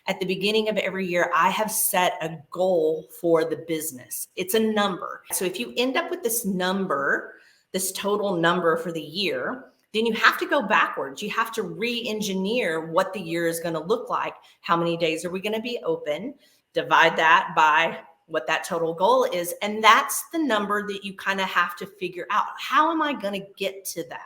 at the beginning of every year, I have set a goal for the business. It's a number. So if you end up with this number, this total number for the year, then you have to go backwards. You have to re-engineer what the year is going to look like. How many days are we going to be open? Divide that by what that total goal is. And that's the number that you kind of have to figure out. How am I going to get to that?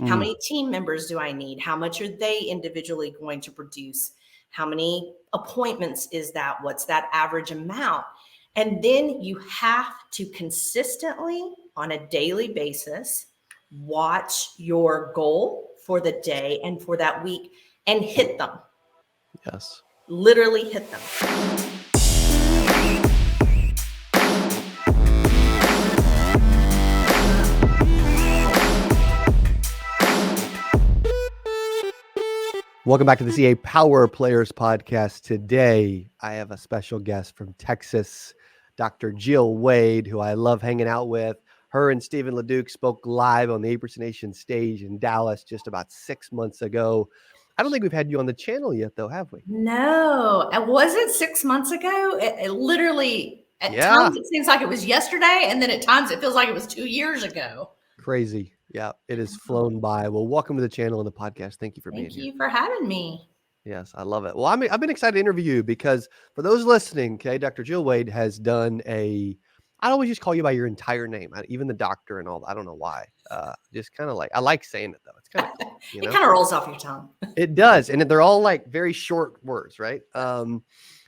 How many team members do I need? How much are they individually going to produce? How many appointments is that? What's that average amount? And then you have to consistently, on a daily basis, watch your goal for the day and for that week and hit them. Yes. Literally hit them. Welcome back to the CA Power Players Podcast. Today, I have a special guest from Texas, Dr. Jill Wade, who I love hanging out with. Her and Stephen LeDuc spoke live on the 8% Nation stage in Dallas just about 6 months ago. I don't think we've had you on the channel yet, though, have we? No. Was it 6 months ago? It literally, at times it seems like it was yesterday, and then at times it feels like it was 2 years ago. Crazy. Yeah, it has flown by. Well, welcome to the channel and the podcast. Thank you for being here. Thank you for having me. Yes, I love it. Well, I've been excited to interview you because for those listening, okay, Dr. Jill Wade has done I always just call you by your entire name, even the doctor and all. I don't know why. Just kind of like, I like saying it though. It's kind of cool. It kind of rolls off your tongue. It does. And they're all like very short words, right?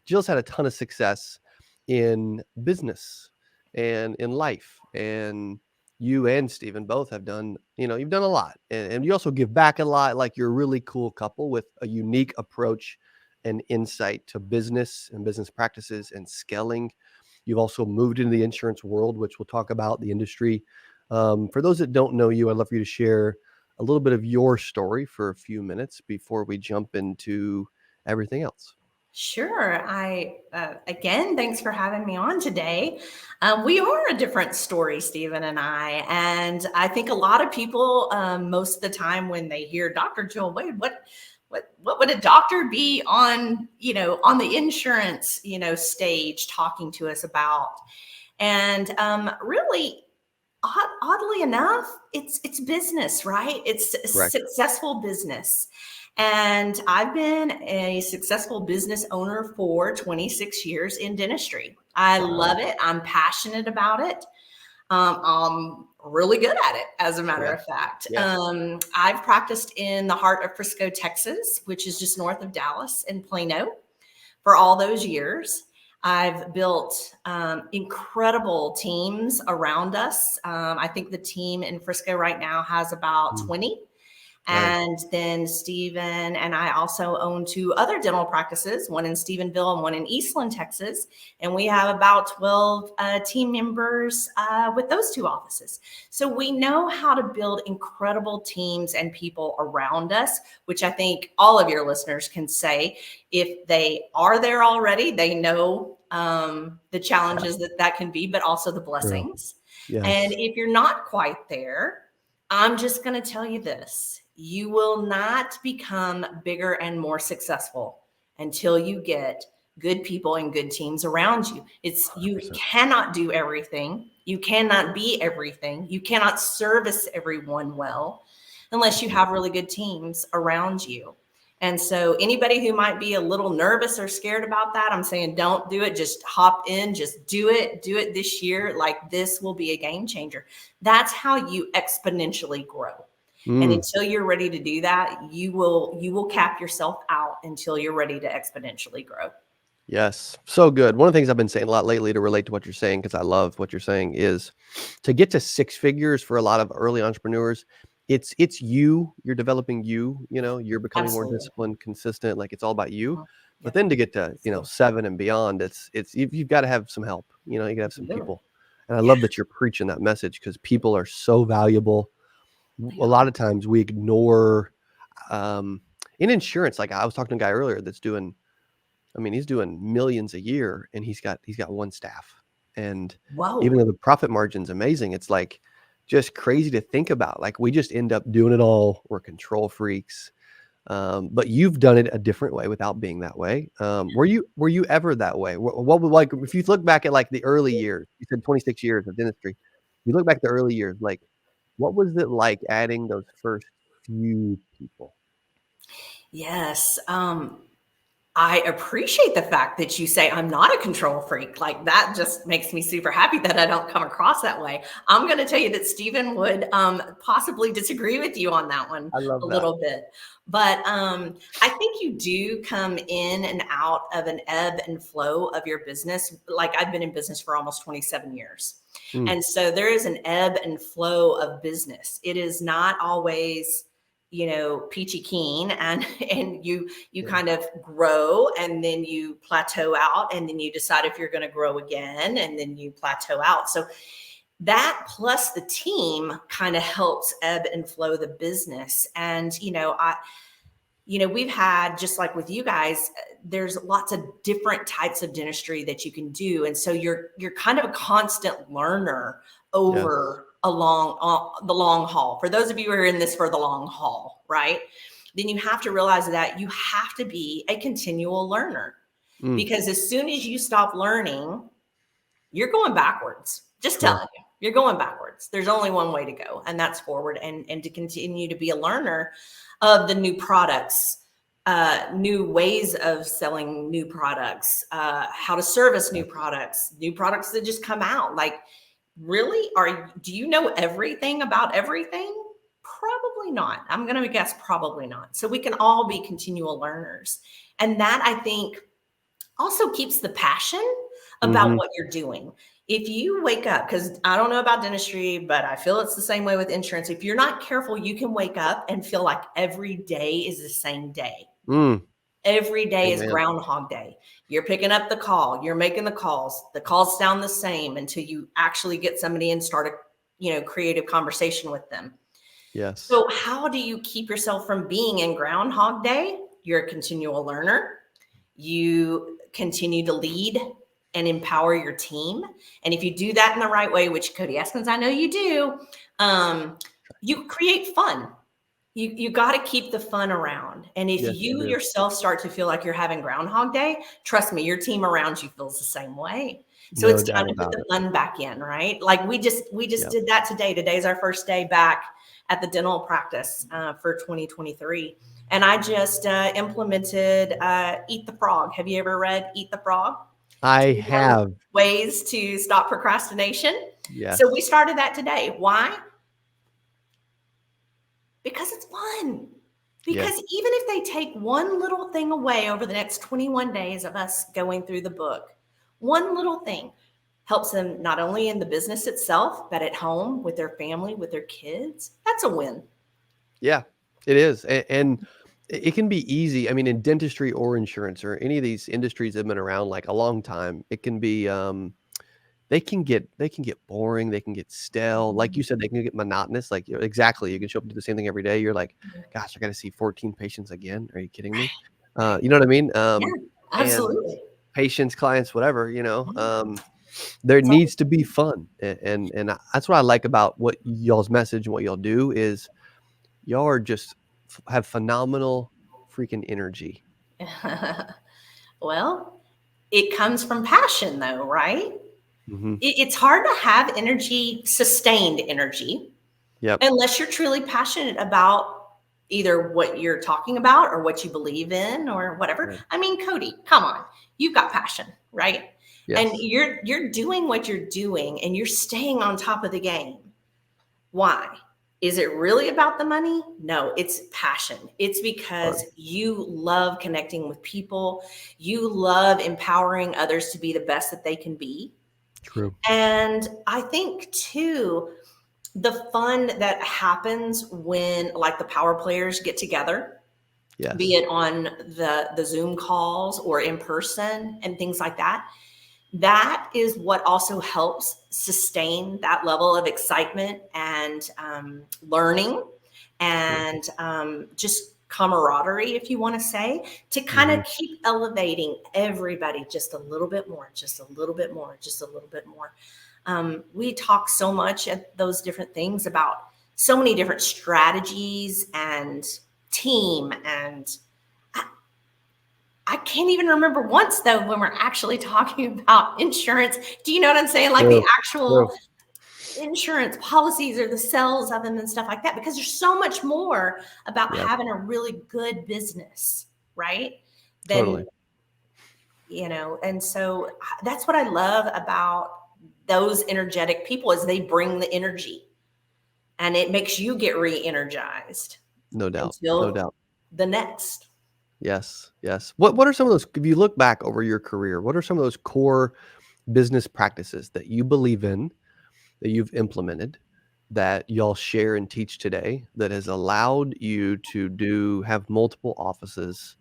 Jill's had a ton of success in business and in life, and you and Stephen both have done, you've done a lot, and you also give back a lot. Like, you're a really cool couple with a unique approach and insight to business and business practices and scaling. You've also moved into the insurance world, which we'll talk about, the industry. For those that don't know you, I'd love for you to share a little bit of your story for a few minutes before we jump into everything else. Sure. Again, thanks for having me on today. We are a different story, Stephen and I. And I think a lot of people, most of the time when they hear Dr. Jill Wade, what would a doctor be on the insurance, stage talking to us about? And really, oddly enough, it's business, right? It's Correct. Successful business. And I've been a successful business owner for 26 years in dentistry. I love it. I'm passionate about it. I'm really good at it, as a matter of fact. Yeah. I've practiced in the heart of Frisco, Texas, which is just north of Dallas in Plano, for all those years. I've built incredible teams around us. I think the team in Frisco right now has about 20. And then Stephen and I also own 2 other dental practices, one in Stephenville and one in Eastland, Texas. And we have about 12 team members with those 2 offices. So we know how to build incredible teams and people around us, which I think all of your listeners can say. If they are there already, they know the challenges that can be, but also the blessings. Yes. And if you're not quite there, I'm just going to tell you this. You will not become bigger and more successful until you get good people and good teams around you. You 100%. Cannot do everything. You cannot be everything. You cannot service everyone well unless you have really good teams around you. And so anybody who might be a little nervous or scared about that, I'm saying don't do it. Just hop in, just do it. Do it this year. Like, this will be a game changer. That's how you exponentially grow. And until you're ready to do that, you will cap yourself out until you're ready to exponentially grow. Yes. So good. One of the things I've been saying a lot lately to relate to what you're saying, because I love what you're saying, is to get to 6 figures for a lot of early entrepreneurs. It's you're developing you're becoming more disciplined, consistent. Like, it's all about you. But then to get to, 7 and beyond, it's you've got to have some help. You got to have some people. And I love that you're preaching that message, because people are so valuable. A lot of times we ignore in insurance. Like, I was talking to a guy earlier that's doing, he's doing millions a year, and he's got 1 staff. And even though the profit margin's amazing, it's like just crazy to think about. Like, we just end up doing it all. We're control freaks. But you've done it a different way without being that way. Were you ever that way? What would, like, if you look back at like the early years, you said 26 years of dentistry. You look back at the early years, like what was it like adding those first few people? Yes. I appreciate the fact that you say I'm not a control freak. Like that just makes me super happy that I don't come across that way. I'm going to tell you that Stephen would possibly disagree with you on that one I love a that. little bit. But I think you do come in and out of an ebb and flow of your business. Like I've been in business for almost 27 years. Mm, And so there is an ebb and flow of business. It is not always, peachy keen, and you yeah. kind of grow and then you plateau out and then you decide if you're going to grow again and then you plateau out. So that plus the team kind of helps ebb and flow the business. And we've had, just like with you guys, there's lots of different types of dentistry that you can do, and so you're kind of a constant learner Yes. over the long haul. For those of you who are in this for the long haul, right? Then you have to realize that you have to be a continual learner, Mm, because as soon as you stop learning, you're going backwards. Just sure. telling you, you're going backwards. There's only one way to go, and that's forward, and to continue to be a learner of the new products, new ways of selling new products, how to service Yeah. new products that just come out. Like, really, do you know everything about everything? Probably not. I'm going to guess probably not. So we can all be continual learners, and that, I think, also keeps the passion about Hmm. what you're doing. If you wake up, because I don't know about dentistry, but I feel it's the same way with insurance. If you're not careful, you can wake up and feel like every day is the same day. Mm, Every day is amen. Groundhog Day. You're picking up the call, you're making the calls sound the same until you actually get somebody and start a creative conversation with them. Yes. So how do you keep yourself from being in Groundhog Day? You're a continual learner. You continue to lead and empower your team. And if you do that in the right way, which Cody Askins, I know you do, you create fun. You got to keep the fun around. And if Yes, you you do. yourself start to feel like you're having Groundhog Day, trust me, your team around you feels the same way. So No it's time doubt to put about the it. fun back in, right? Like we just Yep. did that today. Today's our first day back at the dental practice for 2023. And I just implemented Eat the Frog. Have you ever read Eat the Frog? I 21 have. ways to stop procrastination. So we Yes. started that today. Why? Because it's fun. Yes. Because even if they take one little thing away over the next 21 days of us going through the book, one little thing helps them not only in the business itself, but at home with their family, with their kids. That's a win. Yeah, it is. And it can be easy. I mean, in dentistry or insurance or any of these industries that have been around like a long time, it can be they can get boring, they can get stale. Like you said, they can get monotonous. Like exactly, you can show up and do the same thing every day. You're like, gosh, I got to see 14 patients again. Are you kidding me? Right. You know what I mean? Yeah, And absolutely. patients, clients, whatever, Yeah. there It's all needs to be fun. That's what I like about what y'all's message and what y'all do is y'all are just have phenomenal freaking energy. well, it comes from passion, though, right? Mhm. It's hard to have energy, sustained energy, Yep. unless you're truly passionate about either what you're talking about or what you believe in or whatever. Right. I mean, Cody, come on. You've got passion, right? And Yes. you're doing what you're doing and you're staying on top of the game. Why? Is it really about the money? No, it's passion. It's because Fun. you love connecting with people. You love empowering others to be the best that they can be. True. And I think too, the fun that happens when like the power players get together, be Yes. it on the Zoom calls or in person and things like that, that is what also helps sustain that level of excitement and learning True. and just camaraderie, if you want to say, to kind of Mhm. keep elevating everybody just a little bit more, just a little bit more, just a little bit more. We talk so much at those different things about so many different strategies and team. And I can't even remember once, though, when we're actually talking about insurance. Do you know what I'm saying? Like the actual insurance policies or the sales of them and stuff like that, because there's so much more about having a really good business, right? Totally. And so that's what I love about those energetic people, is they bring the energy and it makes you get re-energized. No doubt. Until No doubt. the next. Yes. Yes. What are some of those, if you look back over your career, what are some of those core business practices that you believe in, that you've implemented, that y'all share and teach today, that has allowed you to have multiple offices,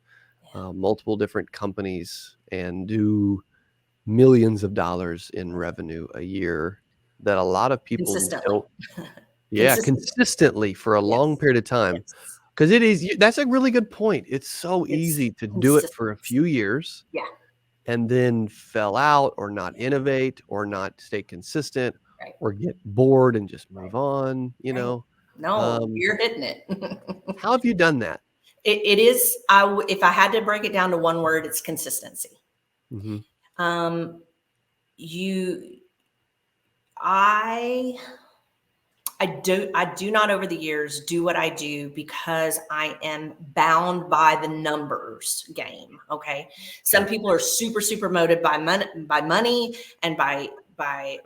multiple different companies, and do millions of dollars in revenue a year, that a lot of people Consistently. don't consistently for a long period of time? Yes. Because that's a really good point. It's so It's easy to do it for a few years and then fell out, or not innovate, or not stay consistent, or get bored and just move on, No, you're hitting it. How have you done that? It is, if I had to break it down to one word, it's consistency. Mm-hmm. I do not over the years do what I do because I am bound by the numbers game. Okay. Some people are super, super motivated by money and by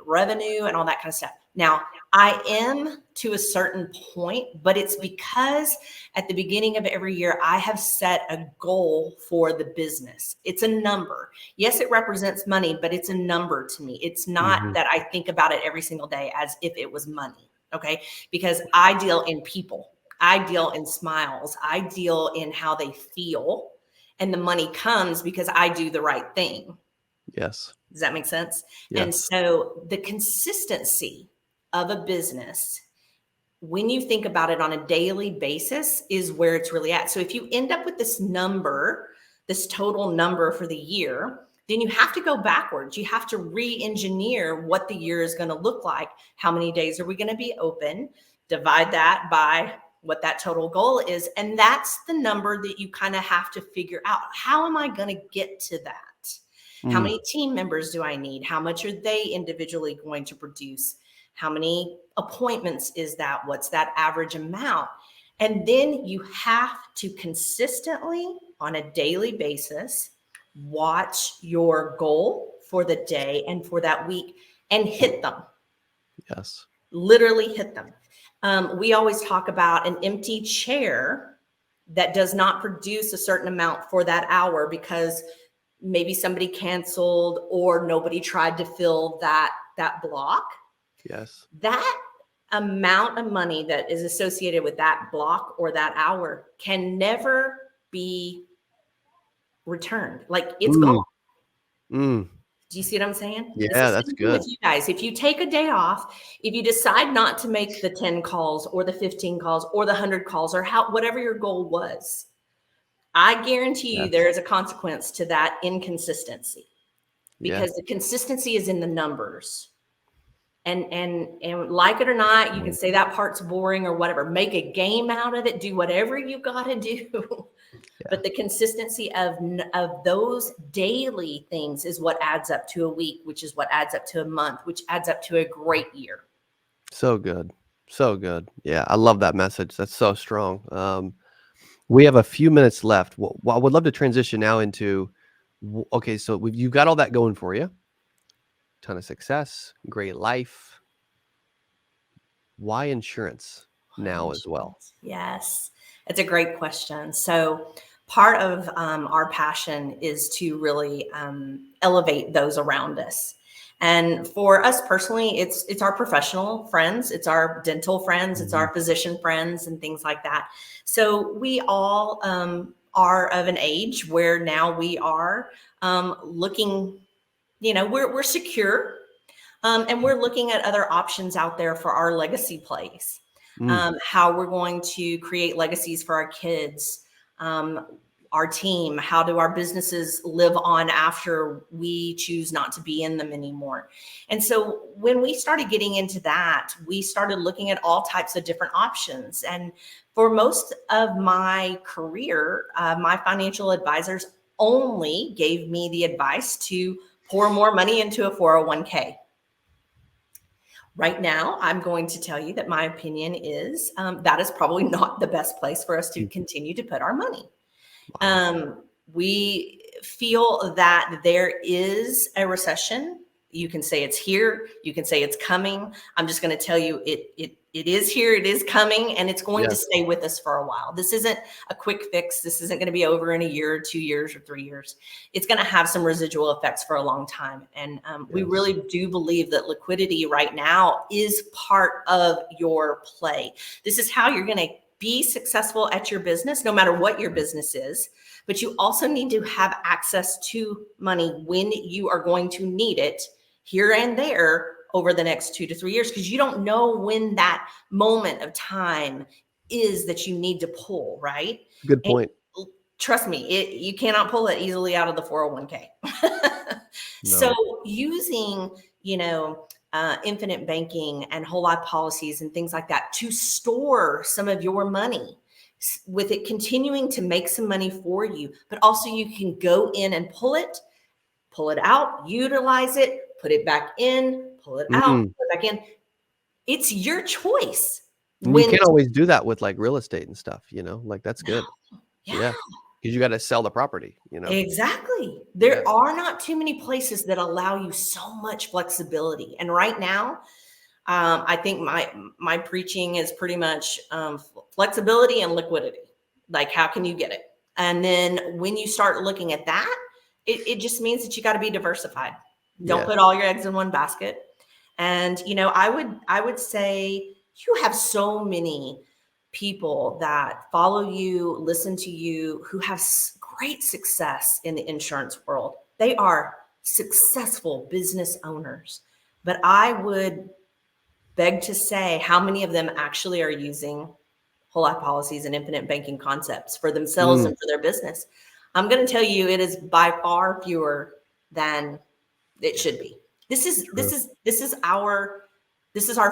revenue and all that kind of stuff. Now, I am to a certain point, but it's because at the beginning of every year, I have set a goal for the business. It's a number. Yes, it represents money, but it's a number to me. It's not that I think about it every single day as if it was money. Okay. Because I deal in people, I deal in smiles, I deal in how they feel, and the money comes because I do the right thing. Yes. Does that make sense? Yes. And so the consistency of a business, when you think about it on a daily basis, is where it's really at. So if you end up with this number, this total number for the year, then you have to go backwards. You have to re-engineer what the year is going to look like. How many days are we going to be open? Divide that by what that total goal is. And that's the number that you kind of have to figure out. How am I going to get to that? How many team members do I need? How much are they individually going to produce? How many appointments is that? What's that average amount? And then you have to consistently, on a daily basis, watch your goal for the day and for that week and hit them. Yes. Literally hit them. We always talk about an empty chair that does not produce a certain amount for that hour because maybe somebody canceled or nobody tried to fill that block. Yes. That amount of money that is associated with that block or that hour can never be returned. Like, it's gone. Do you see what I'm saying? Yeah, that's good. With you guys, if you take a day off, if you decide not to make the 10 calls or the 15 calls or the 100 calls or whatever your goal was, I guarantee you there is a consequence to that inconsistency, because the consistency is in the numbers. And like it or not, you can say that part's boring or whatever. Make a game out of it. Do whatever you got to do. But the consistency of those daily things is what adds up to a week, which is what adds up to a month, which adds up to a great year. So good. So good. Yeah, I love that message. That's so strong. We have a few minutes left. Well, I would love to transition now into, okay, so you've got all that going for you. Ton of success, great life. Why insurance now as well? Yes, it's a great question. So part of our passion is to really elevate those around us. And for us personally, it's our professional friends, it's our dental friends, it's our physician friends and things like that. So we all are of an age where now we are looking, we're secure. And we're looking at other options out there for our legacy plays, how we're going to create legacies for our kids, our team? How do our businesses live on after we choose not to be in them anymore? And so when we started getting into that, we started looking at all types of different options. And for most of my career, my financial advisors only gave me the advice to pour more money into a 401k. Right now, I'm going to tell you that my opinion is that is probably not the best place for us to continue to put our money. We feel that there is a recession. You can say it's here. You can say it's coming. I'm just going to tell you it is here. It is coming, and it's going to stay with us for a while. This isn't a quick fix. This isn't going to be over in a year or 2 years or 3 years. It's going to have some residual effects for a long time. And we really do believe that liquidity right now is part of your play. This is how you're going to be successful at your business, no matter what your business is. But you also need to have access to money when you are going to need it here and there over the next 2 to 3 years, because you don't know when that moment of time is that you need to pull, right? Good point. And trust me, you cannot pull it easily out of the 401k. No. So using, infinite banking and whole life policies and things like that to store some of your money, with it continuing to make some money for you, but also you can go in and pull it out, utilize it, put it back in, pull it out, put it back in. It's your choice. You can't always do that with like real estate and stuff, like that's good. Yeah. Because you got to sell the property, Exactly. There are not too many places that allow you so much flexibility. And right now, I think my preaching is pretty much flexibility and liquidity. Like, how can you get it? And then when you start looking at that, it just means that you got to be diversified. Don't put all your eggs in one basket. And, I would say you have so many people that follow you, listen to you, who have great success in the insurance world. They are successful business owners. But I would beg to say, how many of them actually are using whole life policies and infinite banking concepts for themselves and for their business? I'm going to tell you, it is by far fewer than it should be. This is our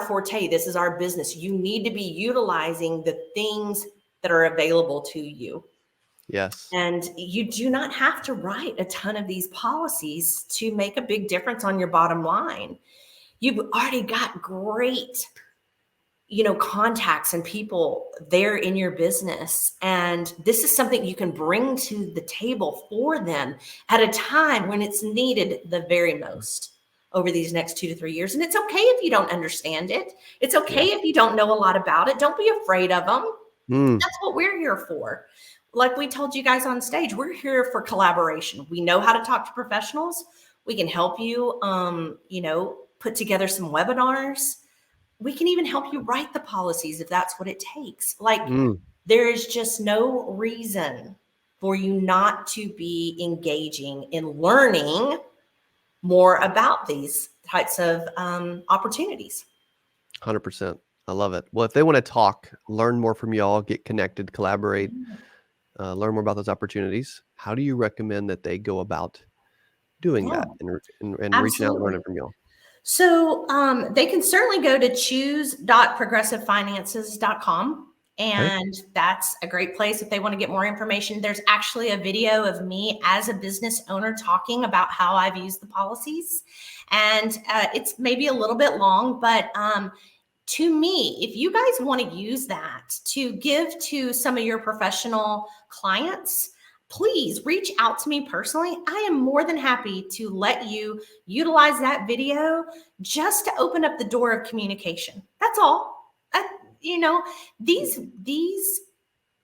forte. This is our business. You need to be utilizing the things that are available to you. Yes. And you do not have to write a ton of these policies to make a big difference on your bottom line. You've already got great, contacts and people there in your business. And this is something you can bring to the table for them at a time when it's needed the very most over these next 2 to 3 years. And it's okay if you don't understand it. It's okay if you don't know a lot about it. Don't be afraid of them. That's what we're here for. Like we told you guys on stage, we're here for collaboration. We know how to talk to professionals. We can help you, put together some webinars. We can even help you write the policies if that's what it takes. Like, there is just no reason for you not to be engaging in learning more about these types of opportunities. 100%. I love it. Well, if they want to talk, learn more from y'all, get connected, collaborate, learn more about those opportunities, how do you recommend that they go about doing that and reaching out and learning from y'all? So they can certainly go to choose.progressivefinances.com. And that's a great place if they want to get more information. There's actually a video of me as a business owner talking about how I've used the policies. And it's maybe a little bit long, but to me, if you guys want to use that to give to some of your professional clients, please reach out to me personally. I am more than happy to let you utilize that video just to open up the door of communication. That's all.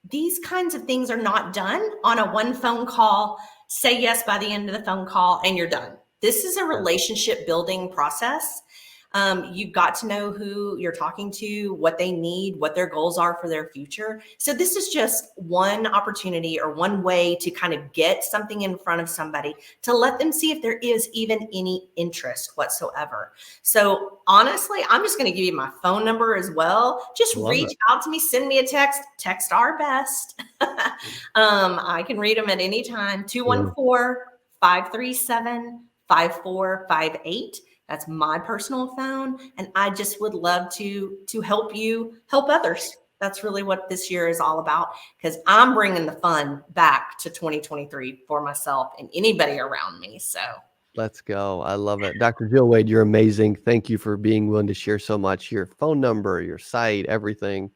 These kinds of things are not done on a one phone call, say yes by the end of the phone call, and you're done. This is a relationship building process. You've got to know who you're talking to, what they need, what their goals are for their future. So this is just one opportunity or one way to kind of get something in front of somebody to let them see if there is even any interest whatsoever. So honestly, I'm just going to give you my phone number as well. Just reach out to me, send me a text. Text are best. I can read them at any time. 214-537-5458. That's my personal phone. And I just would love to help you help others. That's really what this year is all about, because I'm bringing the fun back to 2023 for myself and anybody around me. So let's go. I love it. Dr. Jill Wade, you're amazing. Thank you for being willing to share so much, your phone number, your site, everything.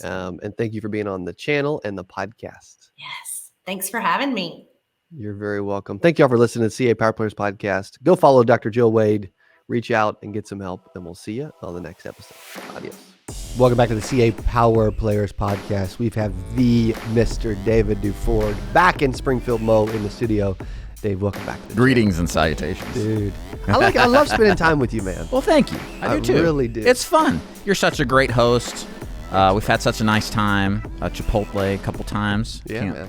And thank you for being on the channel and the podcast. Yes. Thanks for having me. You're very welcome. Thank you all for listening to CA Power Players Podcast. Go follow Dr. Jill Wade, reach out and get some help, and we'll see you on the next episode. Adios. Welcome back to the CA Power Players Podcast. We've had the Mr. David Duford back in Springfield Mo in the studio. Dave, welcome back to the Greetings channel. And salutations. Dude, I love spending time with you, man. Well, thank you. I do too. Really do. It's fun. You're such a great host. We've had such a nice time. Chipotle a couple times. Yeah, man.